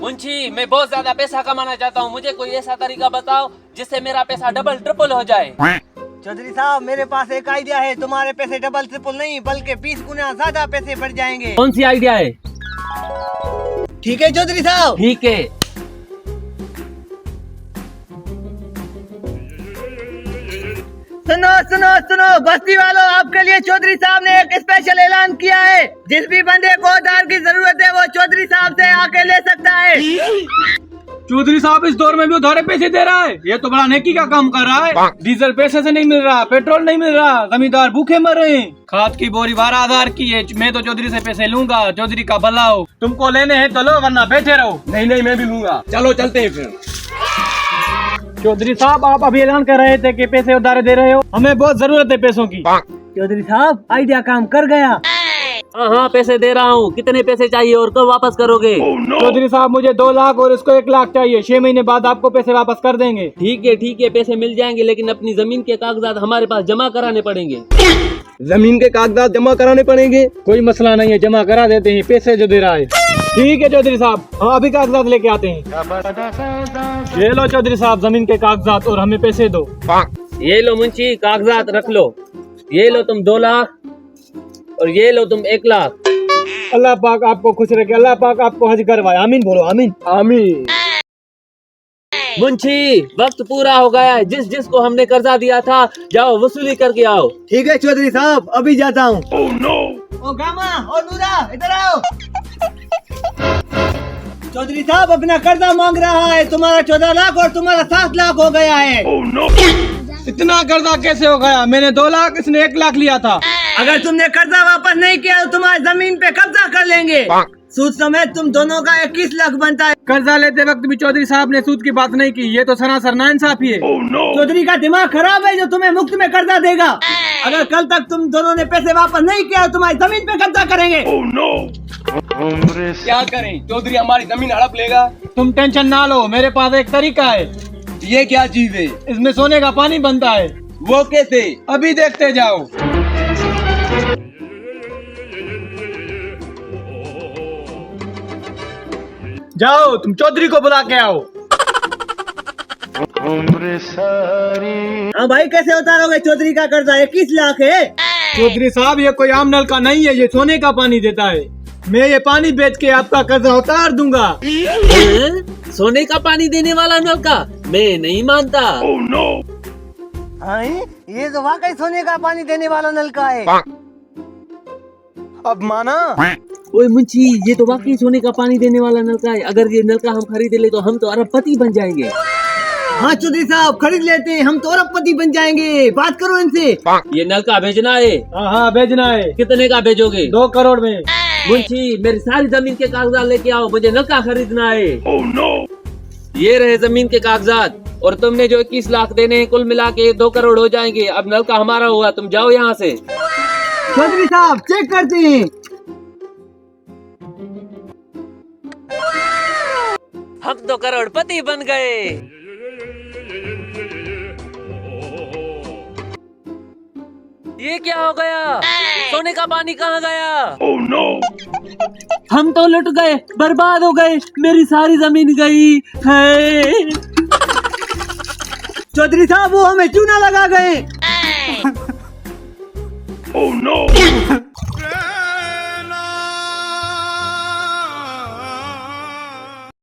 मुंशी, मैं बहुत ज्यादा पैसा कमाना चाहता हूँ, मुझे कोई ऐसा तरीका बताओ जिससे मेरा पैसा डबल ट्रिपल हो जाए। चौधरी साहब, मेरे पास एक आइडिया है। तुम्हारे पैसे डबल ट्रिपल नहीं बल्कि 20 गुना ज्यादा पैसे बढ़ जाएंगे। कौन सी आइडिया है? ठीक है चौधरी साहब। ठीक है। सुनो सुनो सुनो बस्ती वालों, आपके लिए चौधरी साहब ने एक स्पेशल ऐलान किया है। जिस भी बंदे को उधार की जरूरत है वो चौधरी साहब से आके ले सकता है। चौधरी साहब इस दौर में भी उधारे पैसे दे रहा है, ये तो बड़ा नेकी का काम कर रहा है। डीजल पैसे से नहीं मिल रहा, पेट्रोल नहीं मिल रहा, जमींदार भूखे मर रहे हैं। खाद की बोरी 12,000 की है, मैं तो चौधरी से पैसे लूंगा। चौधरी का भला हो, तुमको लेने हैं तो लो वरना बैठे रहो। नहीं मैं भी लूंगा, चलो चलते हैं फिर। चौधरी साहब, आप अभी ऐलान कर रहे थे कि पैसे उधारे दे रहे हो, हमें बहुत जरूरत है पैसों की। चौधरी साहब, आइडिया काम कर गया। हाँ, पैसे दे रहा हूँ। कितने पैसे चाहिए और कब वापस करोगे? चौधरी साहब, मुझे 2 लाख और इसको 1 लाख चाहिए। 6 महीने बाद आपको पैसे वापस कर देंगे। ठीक है, पैसे मिल जाएंगे, लेकिन अपनी जमीन के कागजात हमारे पास जमा कराने पड़ेंगे। जमीन के कागजात जमा कराने पड़ेंगे? कोई मसला नहीं है, जमा करा देते हैं, पैसे जो दे रहा है। ठीक है चौधरी साहब, हम अभी कागजात लेके आते हैं। ये लो चौधरी साहब, जमीन के कागजात और हमें पैसे दो। ये लो मुंशी, कागजात रख लो। ये लो तुम 2 लाख और ये लो तुम 1 लाख। अल्लाह पाक आपको खुश रखे, अल्लाह पाक आपको हज करवाए। आमीन बोलो, आमीन आमीन। मुंशी, वक्त पूरा हो गया है। जिसको हमने कर्जा दिया था, जाओ वसूली करके आओ। ठीक है चौधरी साहब, अभी जाता हूँ। ओ गामा, ओ नूरा, इधर आओ। चौधरी साहब अपना कर्जा मांग रहा है। तुम्हारा 14 लाख और तुम्हारा 7 लाख हो गया है। इतना कर्जा कैसे हो गया? मैंने 2 लाख, इसने 1 लाख लिया था। अगर तुमने कर्जा वापस नहीं किया तो तुम्हारी जमीन पे कब्जा कर लेंगे। सूद समेत तुम दोनों का 21 लाख बनता है। कर्जा लेते वक्त भी चौधरी साहब ने सूद की बात नहीं की, ये तो सरासर नाइंसाफी है। चौधरी का दिमाग खराब है जो तुम्हें मुफ्त में कर्जा देगा। अगर कल तक तुम दोनों ने पैसे वापस नहीं किया तो तुम्हारी जमीन पे कब्जा करेंगे। क्या करें? चौधरी हमारी जमीन हड़प लेगा। तुम टेंशन ना लो, मेरे पास एक तरीका है। ये क्या चीज है? इसमें सोने का पानी बनता है। वो कैसे? अभी देखते जाओ। जाओ, तुम चौधरी को बुला के आओ। हाँ भाई, कैसे उतारोगे चौधरी का कर्जा? 21 लाख है। चौधरी साहब, ये कोई आम नल का नहीं है, ये सोने का पानी देता है। मैं ये पानी बेच के आपका कर्जा उतार दूंगा। सोने का पानी देने वाला नल का? मैं नहीं मानता। हाँ, ये तो वाकई सोने का पानी देने वाला नलका है। अब माना? ओए मुंशी, ये तो वाकई सोने का पानी देने वाला नलका है। अगर ये नलका हम खरीद ले तो हम तो अरबपति बन जाएंगे। हाँ चौधरी साहब, खरीद लेते हैं, हम तो अरबपति बन जाएंगे। बात करो इनसे। ये नलका भेजना है? हाँ, भेजना है। कितने का भेजोगे? 2 करोड़ में। मुंशी, मेरी सारी जमीन के कागजात लेके आओ, मुझे नलका खरीदना है। ये रहे जमीन के कागजात, और तुमने जो 21 लाख देने हैं, कुल मिला के 2 करोड़ हो जाएंगे। अब नलका हमारा हुआ, तुम जाओ यहाँ से। चौधरी साहब, चेक करते हैं। हम तो करोड़पति बन गए। ये क्या हो गया? सोने का पानी कहाँ गया? हम तो लुट गए, बर्बाद हो गए, मेरी सारी जमीन गई है। चौधरी साहब, वो हमें चूना लगा गए।